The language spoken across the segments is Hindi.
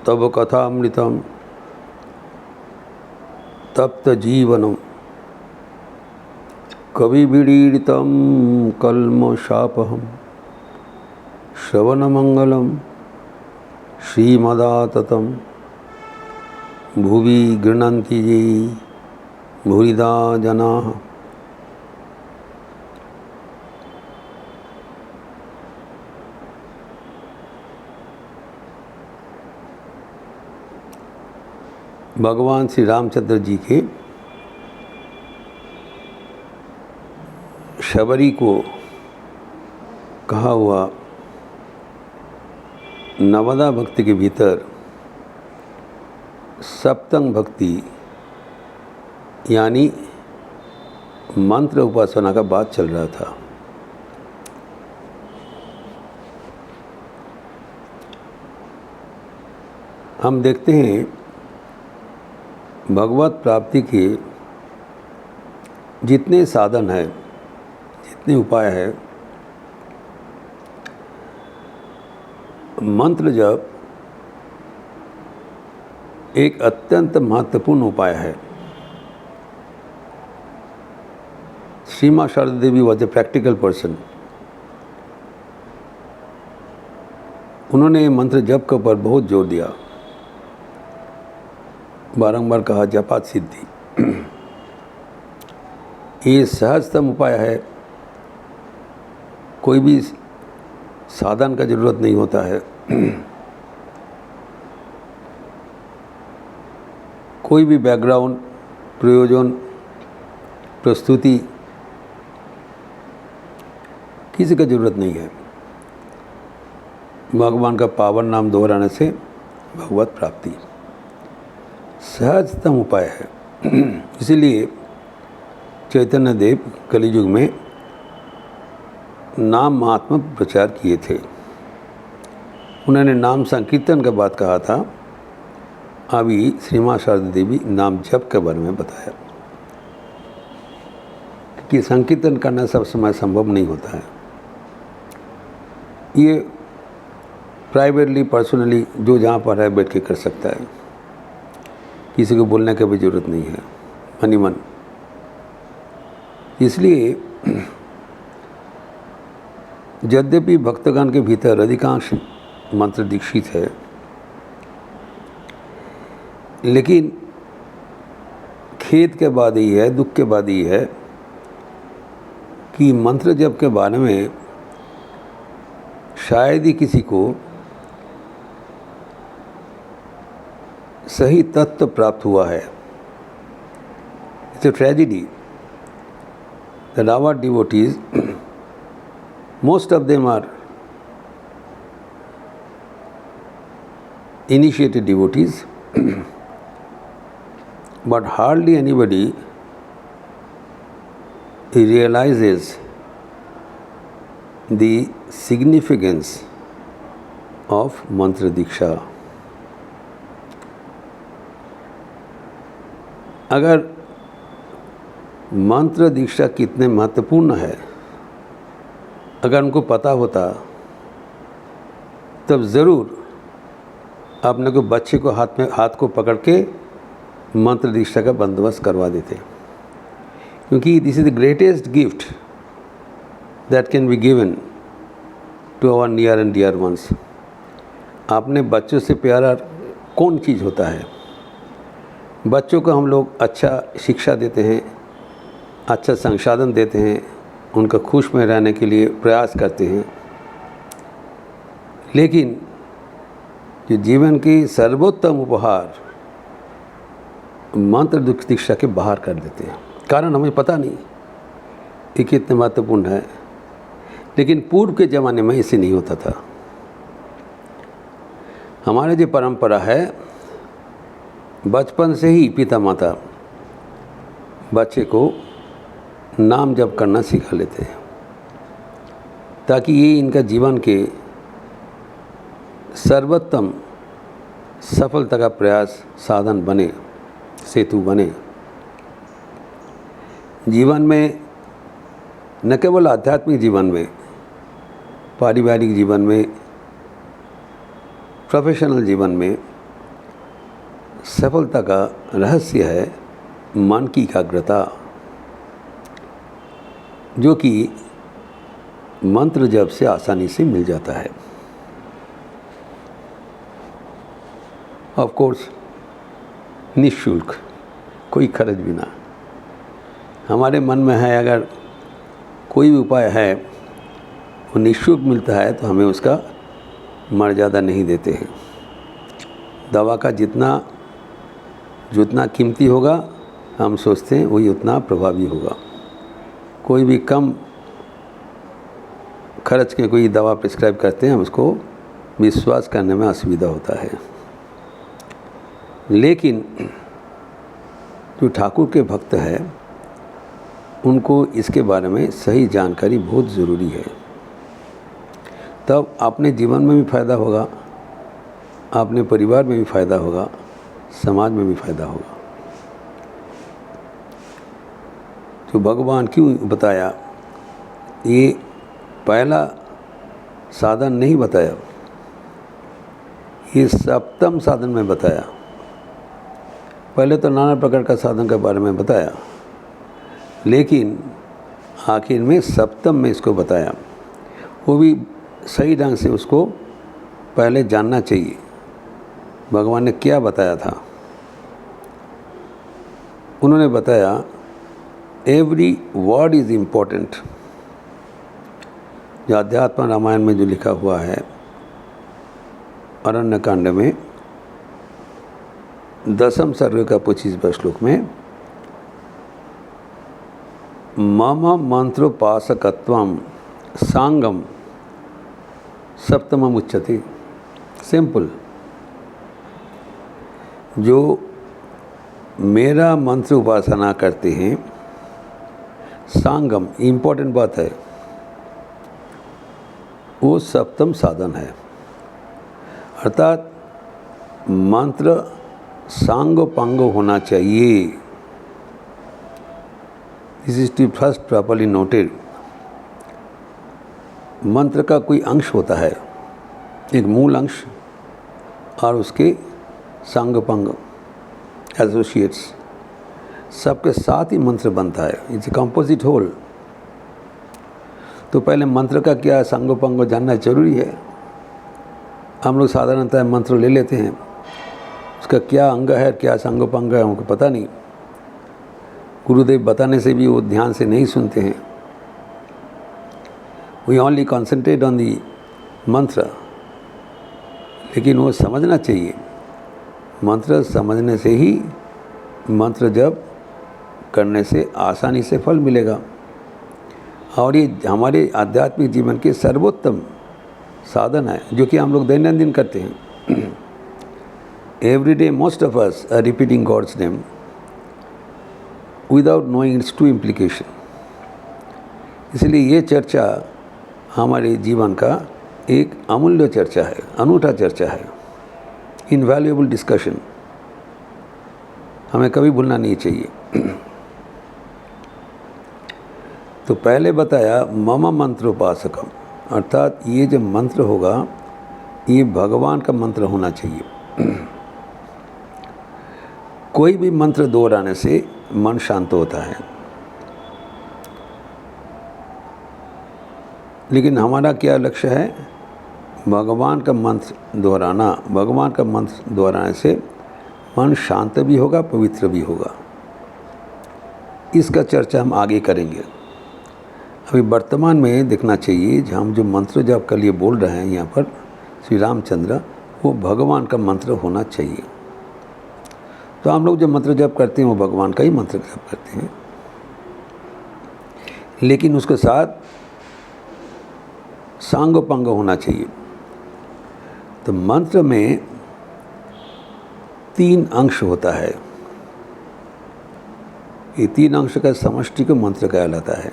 तब कथामृतम तप्त जीवनम कविभिरीडितं कल्मषापहं श्रवणमंगलम श्रीमदाततं भुवि गृह्णन्ति ये भूरिदा जनाः। भगवान श्री रामचंद्र जी के शबरी को कहा हुआ नवदा भक्ति के भीतर सप्तंग भक्ति यानी मंत्र उपासना का बात चल रहा था। हम देखते हैं भगवत प्राप्ति के जितने साधन हैं, जितने उपाय हैं, मंत्र जप एक अत्यंत महत्वपूर्ण उपाय है। श्री माँ शारदा देवी वॉज ए प्रैक्टिकल पर्सन। उन्होंने मंत्र जप के ऊपर बहुत जोर दिया, बारंबार कहा जपात सिद्धि। ये सहजतम उपाय है, कोई भी साधन का जरूरत नहीं होता है। कोई भी बैकग्राउंड, प्रयोजन, प्रस्तुति किसी का जरूरत नहीं है। भगवान का पावन नाम दोहराने से भगवत प्राप्ति सहजतम उपाय है। इसीलिए चैतन्य देव कलियुग में नाम महात्मा प्रचार किए थे। उन्होंने नाम संकीर्तन का बात कहा था। अभी श्री माँ शारदा देवी नाम जप के बारे में बताया कि संकीर्तन करना सब समय संभव नहीं होता है। ये प्राइवेटली, पर्सनली जो जहाँ पर है बैठ के कर सकता है, किसी को बोलने की भी जरूरत नहीं है, मन ही मन। इसलिए यद्यपि भक्तगण के भीतर अधिकांश मंत्र दीक्षित है, लेकिन खेद के बाद ही है, दुख के बाद ही है कि मंत्र जप के बारे में शायद ही किसी को सही तत्व प्राप्त हुआ है। It's a tragedy that our devotees, most of them are initiated devotees, but hardly anybody realizes the significance of mantra diksha. अगर मंत्र दीक्षा कितने महत्वपूर्ण है, अगर उनको पता होता तब ज़रूर अपने को बच्चे को हाथ को पकड़ के मंत्र दीक्षा का बंदोबस्त करवा देते, क्योंकि this is the greatest gift that can be given to our near and dear ones. आपने बच्चों से प्यारा कौन चीज़ होता है? बच्चों को हम लोग अच्छा शिक्षा देते हैं, अच्छा संसाधन देते हैं, उनका खुश में रहने के लिए प्रयास करते हैं, लेकिन जो जीवन की सर्वोत्तम उपहार मंत्र दीक्षा के बाहर कर देते हैं। कारण हमें पता नहीं ये कितने महत्वपूर्ण है, लेकिन पूर्व के ज़माने में ऐसे नहीं होता था। हमारे जो परंपरा है, बचपन से ही पिता माता बच्चे को नाम जप करना सिखा लेते हैं, ताकि ये इनका जीवन के सर्वोत्तम सफलता का प्रयास साधन बने, सेतु बने। जीवन में न केवल आध्यात्मिक जीवन में, पारिवारिक जीवन में, प्रोफेशनल जीवन में, सफलता का रहस्य है मन की एकाग्रता, जो कि मंत्र जप से आसानी से मिल जाता है। ऑफ कोर्स निःशुल्क, कोई खर्च बिना। हमारे मन में है अगर कोई भी उपाय है वो निःशुल्क मिलता है तो हमें उसका मर्यादा नहीं देते हैं। दवा का जितना कीमती होगा हम सोचते हैं वही उतना प्रभावी होगा। कोई भी कम खर्च के कोई दवा प्रिस्क्राइब करते हैं, हम उसको विश्वास करने में असुविधा होता है। लेकिन जो ठाकुर के भक्त है उनको इसके बारे में सही जानकारी बहुत ज़रूरी है, तब अपने जीवन में भी फ़ायदा होगा, अपने परिवार में भी फ़ायदा होगा, समाज में भी फ़ायदा होगा। तो भगवान क्यों बताया, ये पहला साधन नहीं बताया, ये सप्तम साधन में बताया। पहले तो नाना प्रकार का साधन के बारे में बताया, लेकिन आखिर में सप्तम में इसको बताया। वो भी सही ढंग से उसको पहले जानना चाहिए भगवान ने क्या बताया था। उन्होंने बताया एवरी वर्ड इज़ इम्पोर्टेंट। जो अध्यात्म रामायण में जो लिखा हुआ है अरण्य कांड में 10वें सर्ग का 25वें श्लोक में मम मंत्रोपासकत्वम सांगम सप्तमम उच्यते। सिंपल, जो मेरा मंत्र उपासना करते हैं, सांगम इम्पोर्टेंट बात है, वो सप्तम साधन है। अर्थात मंत्र सांगो पांगो होना चाहिए। This is to first properly noted. मंत्र का कोई अंश होता है, एक मूल अंश और उसके सांगोपांग एसोसिएट्स, सबके साथ ही मंत्र बनता है। It's a composite whole. तो पहले मंत्र का क्या सांगोपांग जानना जरूरी है। हम लोग साधारणतः मंत्र ले लेते हैं, उसका क्या अंग है, क्या सांगोपांग है, हमको पता नहीं। गुरुदेव बताने से भी वो ध्यान से नहीं सुनते हैं। We only concentrate on the मंत्र। लेकिन वो समझना चाहिए, मंत्र समझने से ही मंत्र जप करने से आसानी से फल मिलेगा। और ये हमारे आध्यात्मिक जीवन के सर्वोत्तम साधन है, जो कि हम लोग दैनंदिन करते हैं। Every day most of us are repeating God's name without knowing its true implication. इसलिए ये चर्चा हमारे जीवन का एक अमूल्य चर्चा है, अनूठा चर्चा है, इनवैल्यूएबल डिस्कशन। हमें कभी भूलना नहीं चाहिए। तो पहले बताया मम मंत्रोपासकम, अर्थात ये जो मंत्र होगा ये भगवान का मंत्र होना चाहिए। कोई भी मंत्र दोहराने से मन शांत होता है, लेकिन हमारा क्या लक्ष्य है, भगवान का मंत्र दोहराना। भगवान का मंत्र दोहराने से मन शांत भी होगा, पवित्र भी होगा। इसका चर्चा हम आगे करेंगे। अभी वर्तमान में देखना चाहिए, जो हम जो मंत्र जप के लिए बोल रहे हैं यहाँ पर श्री रामचंद्र, वो भगवान का मंत्र होना चाहिए। तो हम लोग जो मंत्र जप करते हैं वो भगवान का ही मंत्र जप करते हैं, लेकिन उसके साथ सांगोपांग होना चाहिए। तो मंत्र में 3 अंश होता है। ये 3 अंश का समष्टि को मंत्र कहलाता है।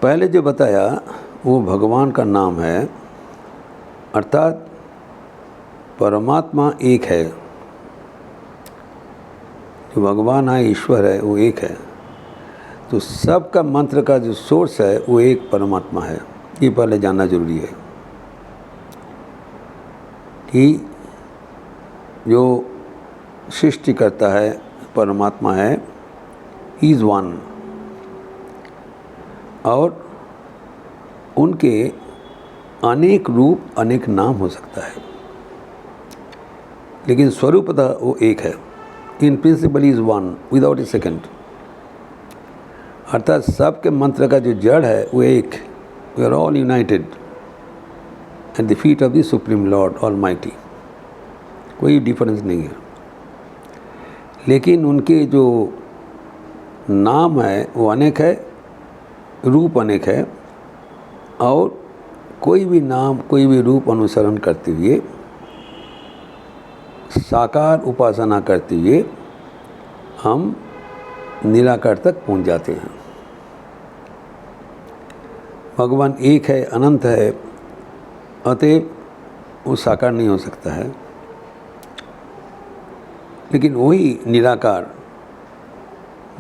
पहले जो बताया वो भगवान का नाम है, अर्थात परमात्मा एक है। जो भगवान है, ईश्वर है, वो एक है। तो सबका मंत्र का जो सोर्स है वो एक परमात्मा है। ये पहले जानना जरूरी है कि जो सृष्टि करता है परमात्मा है, इज़ वन, और उनके अनेक रूप अनेक नाम हो सकता है, लेकिन स्वरूपतः वो एक है। In principle is one without a second. अर्थात सबके मंत्र का जो जड़ है वो एक, we are all united at the feet of the Supreme Lord Almighty. कोई डिफरेंस नहीं है, लेकिन उनके जो नाम है वो अनेक है, रूप अनेक है, और कोई भी नाम कोई भी रूप अनुसरण करते हुए, साकार उपासना करते हुए हम निराकार तक पहुंच जाते हैं। भगवान एक है, अनंत है, अतएव वो साकार नहीं हो सकता है, लेकिन वही निराकार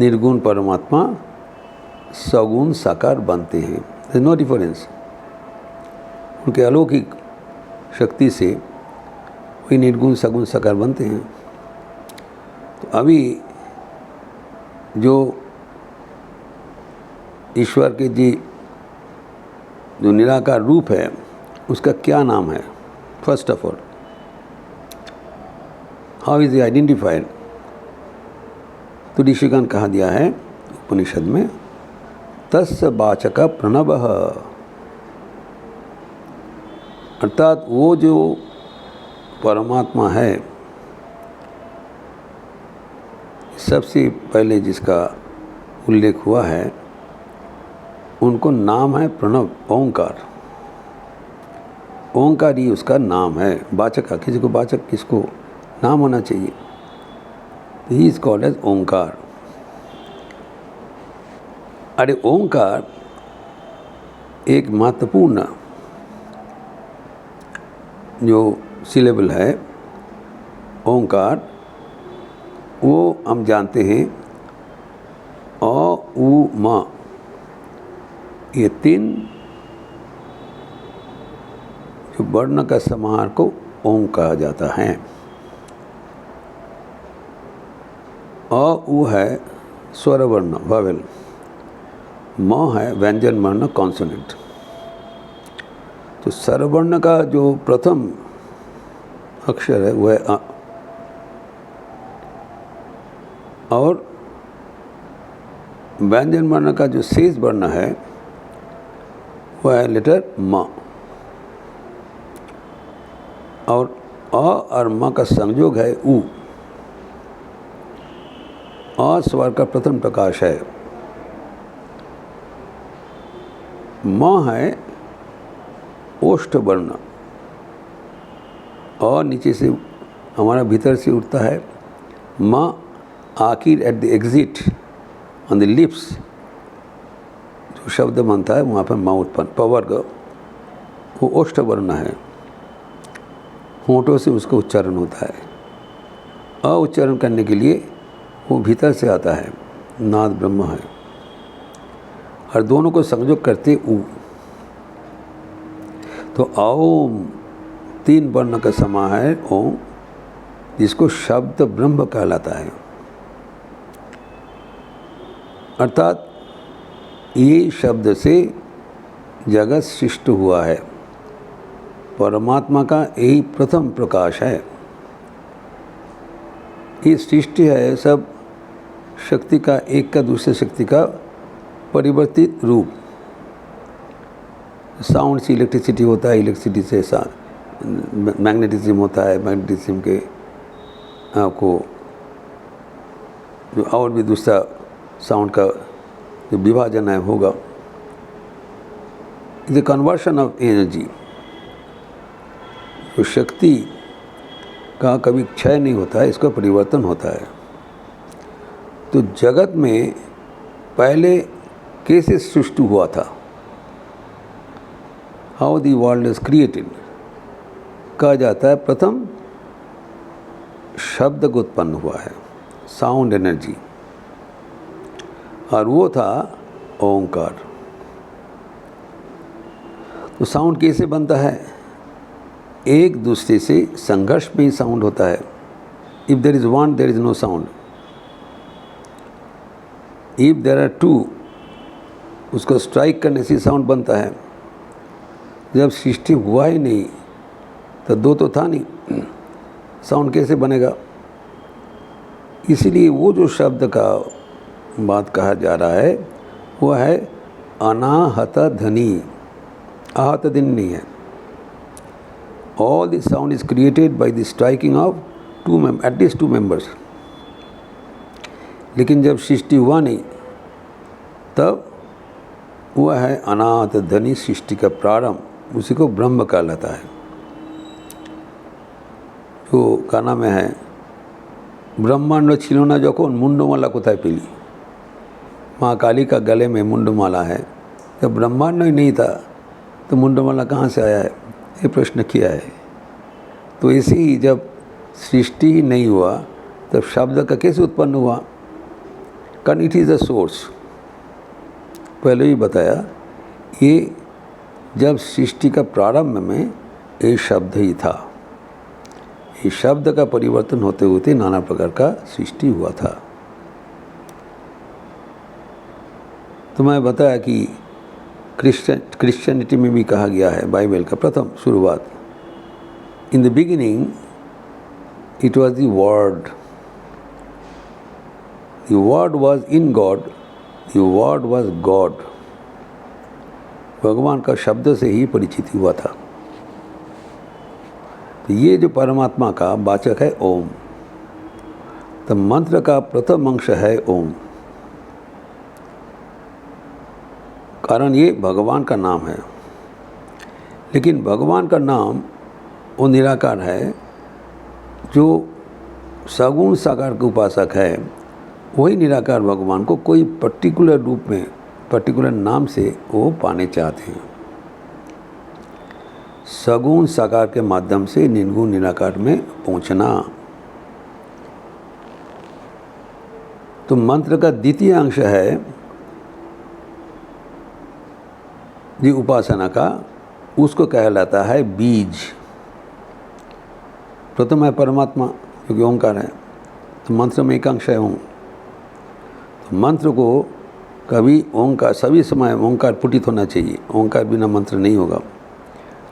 निर्गुण परमात्मा सगुण साकार बनते हैं। There is no difference. उनके अलौकिक शक्ति से वही निर्गुण सगुण साकार बनते हैं। तो अभी जो ईश्वर के जी जो निराकार रूप है उसका क्या नाम है? First of all, how is identified? तो ऋषिगण कहा दिया है उपनिषद में, तस्य वाचक प्रणवः, अर्थात वो जो परमात्मा है, सबसे पहले जिसका उल्लेख हुआ है उनको नाम है प्रणव, ओंकार। ओंकार ही उसका नाम है। वाचक, किसी को वाचक किसको नाम होना चाहिए, ही इज कॉल्ड एज ओंकार। अरे ओंकार एक महत्वपूर्ण जो सिलेबल है ओंकार, वो हम जानते हैं अ उ म, ये तीन जो वर्ण का समाहार को ओम कहा जाता है। अ उ है स्वर वर्ण वावेल, म है व्यंजन वर्ण कॉन्सोनेंट। तो स्वरवर्ण का जो प्रथम अक्षर है वह अ, और व्यंजन वर्ण का जो शेष वर्ण है वह है लेटर म, और अ और म का संयोग है उ। अ स्वर का प्रथम प्रकाश है, म है ओष्ठ वर्ण, और नीचे से हमारा भीतर से उठता है, म आखिर at the exit on the lips जो शब्द बनता है वहाँ पर म उत्पन्न, पवर्ग वो ओष्ठ वर्ण है, होंठों से उसका उच्चारण होता है। अ उच्चारण करने के लिए वो भीतर से आता है, नाद ब्रह्म है, और दोनों को संयोग करते उ। तो ओम तीन वर्ण का समाह है ओम, जिसको शब्द ब्रह्म कहलाता है। अर्थात ये शब्द से जगत सृष्ट हुआ है, परमात्मा का यही प्रथम प्रकाश है। ये सृष्टि है सब शक्ति का, एक का दूसरे शक्ति का परिवर्तित रूप। साउंड से इलेक्ट्रिसिटी होता है, इलेक्ट्रिसिटी से मैग्नेटिज्म होता है, मैग्नेटिज्म के आपको जो और भी दूसरा साउंड का जो विभाजन है होगा। Is the conversion of energy. जो शक्ति का कभी क्षय नहीं होता है, इसका परिवर्तन होता है। तो जगत में पहले कैसे सृष्टि हुआ था, how the world is created, कहा जाता है प्रथम शब्द को उत्पन्न हुआ है, साउंड एनर्जी, और वो था ओंकार। तो साउंड कैसे बनता है? एक दूसरे से संघर्ष में ही साउंड होता है। If there is one, there is no sound. If there are two, उसको स्ट्राइक करने से साउंड बनता है. जब सृष्टि हुआ ही नहीं तो दो तो था नहीं, साउंड कैसे बनेगा? इसीलिए वो जो शब्द का बात कहा जा रहा है वो है अनाहत ध्वनि. आहत ध्वनि नहीं है. All this sound is created by the striking of at least two members. लेकिन जब सृष्टि हुआ नहीं तब वह है अनाहत ध्वनि, सृष्टि का प्रारंभ. उसी को ब्रह्म कहलाता है. जो गाना में है, ब्रह्मांड छिलो ना যখন मुंडमाला कोথায় পেলি. माँ काली का गले में मुंडमाला है. जब ब्रह्मांड ही नहीं था तो मुंडमाला कहाँ से आया है, ये प्रश्न किया है. तो ऐसे ही जब सृष्टि नहीं हुआ तब शब्द का कैसे उत्पन्न हुआ? कारण इट इज़ अ सोर्स. पहले ही बताया, ये जब सृष्टि का प्रारंभ में ये शब्द ही था. ये शब्द का परिवर्तन होते होते नाना प्रकार का सृष्टि हुआ था. तो मैं बताया कि क्रिश्चियनिटी में भी कहा गया है, बाइबल का प्रथम शुरुआत, in the beginning it was the word. The word was in God, the word was God. भगवान का शब्द से ही परिचित हुआ था. तो ये जो परमात्मा का वाचक है ओम, तो मंत्र का प्रथम अंश है ओम. कारण ये भगवान का नाम है. लेकिन भगवान का नाम वो निराकार है. जो सगुण साकार के उपासक है वही निराकार भगवान को कोई पर्टिकुलर रूप में, पर्टिकुलर नाम से वो पाने चाहते हैं. सगुण साकार के माध्यम से निर्गुण निराकार में पहुंचना. तो मंत्र का द्वितीय अंश है जो उपासना का, उसको कहलाता है बीज. प्रथम है परमात्मा जो कि ओंकार है. तो मंत्र में एक अंश है ओम. तो मंत्र को कभी ओंकार, सभी समय ओंकार पुटित होना चाहिए. ओंकार बिना मंत्र नहीं होगा.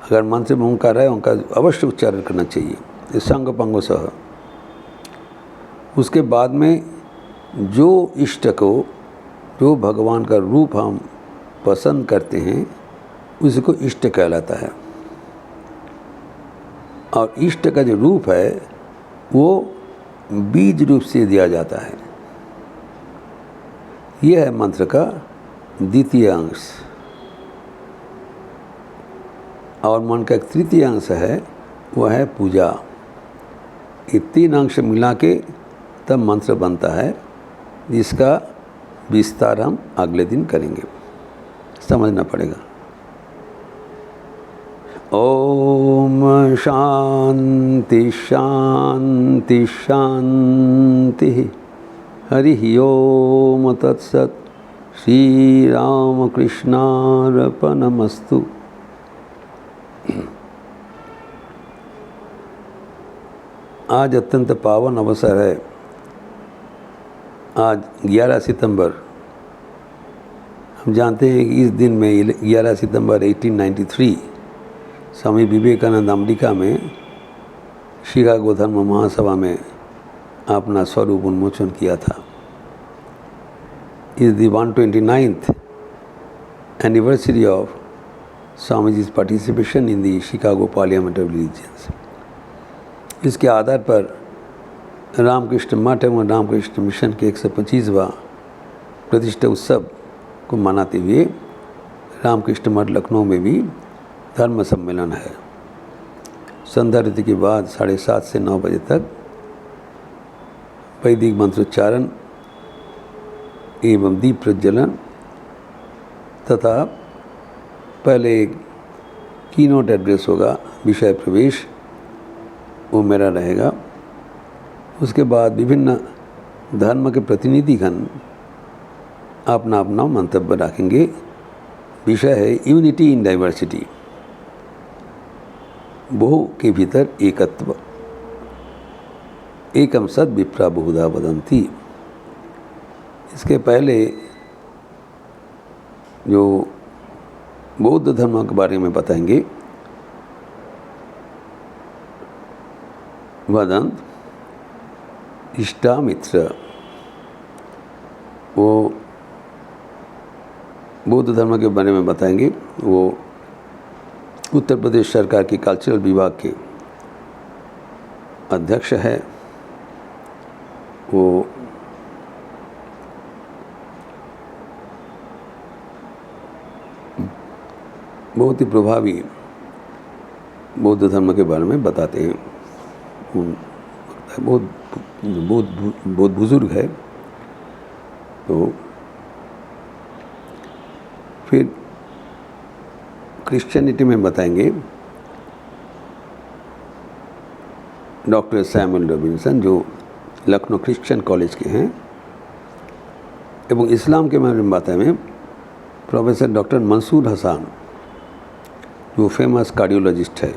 अगर मंत्र में ओंकार है, ओंकार अवश्य उच्चारण करना चाहिए संग पंगो सह. उसके बाद में जो इष्ट को, जो भगवान का रूप हम पसंद करते हैं उसको इष्ट कहलाता है. और इष्ट का जो रूप है वो बीज रूप से दिया जाता है. यह है मंत्र का द्वितीय अंश. और मन का एक तृतीय अंश है, वह है पूजा. ये तीन अंश मिला के तब मंत्र बनता है, जिसका विस्तार हम अगले दिन करेंगे. समझना पड़ेगा. ओम शांति शांति शांति. हरि ओम तत्सत. श्री राम कृष्णार्पणमस्तु. आज अत्यंत पावन अवसर है. आज 11 सितंबर. हम जानते हैं कि इस दिन में 11 सितंबर 1893 स्वामी विवेकानंद अमेरिका में शिकागो धर्म महासभा में अपना स्वरूप उन्मोचन किया था. Is the 129th anniversary of स्वामीजी's participation in the Chicago parliament of religions. इसके आधार पर रामकृष्ण मठ एवं रामकृष्ण मिशन के 125वां प्रतिष्ठा उत्सव को मनाते हुए रामकृष्ण मठ लखनऊ में भी धर्म सम्मेलन है. संध्या आरती के बाद 7:30 से 9 बजे तक वैदिक मंत्रोच्चारण एवं दीप प्रज्वलन तथा पहले एक कीनोट एड्रेस होगा, विषय प्रवेश, वो मेरा रहेगा. उसके बाद विभिन्न धर्म के प्रतिनिधिगण अपना अपना मंतव्य रखेंगे. विषय है यूनिटी इन डाइवर्सिटी, बहु के भीतर एकत्व. एकम सद विप्रा बहुधा वदंती। इसके पहले जो बौद्ध धर्म के बारे में बताएंगे, वदंत इष्टामित्र, वो बौद्ध धर्म के बारे में बताएंगे। वो उत्तर प्रदेश सरकार की कल्चरल विभाग के अध्यक्ष है। वो बहुत ही प्रभावी बौद्ध धर्म के बारे में बताते हैं। बहुत बहुत बुजुर्ग है। तो फिर क्रिश्चियनिटी में बताएंगे डॉक्टर सैमुअल रॉबिन्सन, जो लखनऊ क्रिश्चियन कॉलेज के हैं। एवं इस्लाम के बारे में बताएंगे प्रोफेसर डॉक्टर मंसूर हसन, जो फेमस कार्डियोलॉजिस्ट है।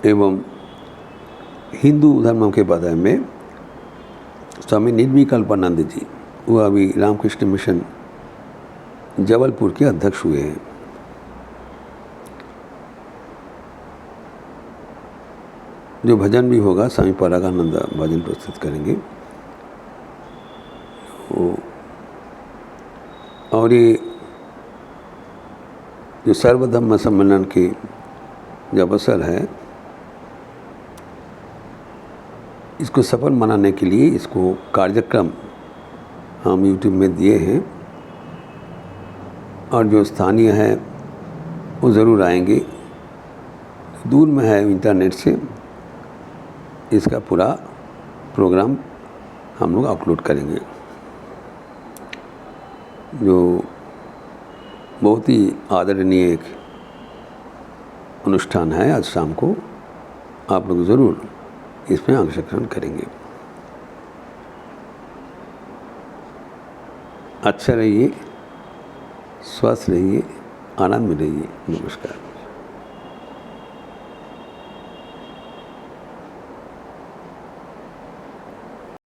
एवं हिंदू धर्म के बारे में स्वामी निर्विकल्पानंद जी, वो अभी रामकृष्ण मिशन जबलपुर के अध्यक्ष हुए हैं। जो भजन भी होगा, स्वामी परागानंद भजन प्रस्तुत करेंगे। और ये जो सर्वधर्म सम्मेलन की जो अवसर है, इसको सफल मनाने के लिए इसको कार्यक्रम हम YouTube में दिए हैं। और जो स्थानीय है वो ज़रूर आएंगे। दूर में है इंटरनेट से, इसका पूरा प्रोग्राम हम लोग अपलोड करेंगे। जो बहुत ही आदरणीय एक अनुष्ठान है आज शाम को, आप लोग ज़रूर इसमें अंशग्रहण करेंगे। अच्छा रहिए, स्वस्थ रहिए, आनंद में रहिए। नमस्कार।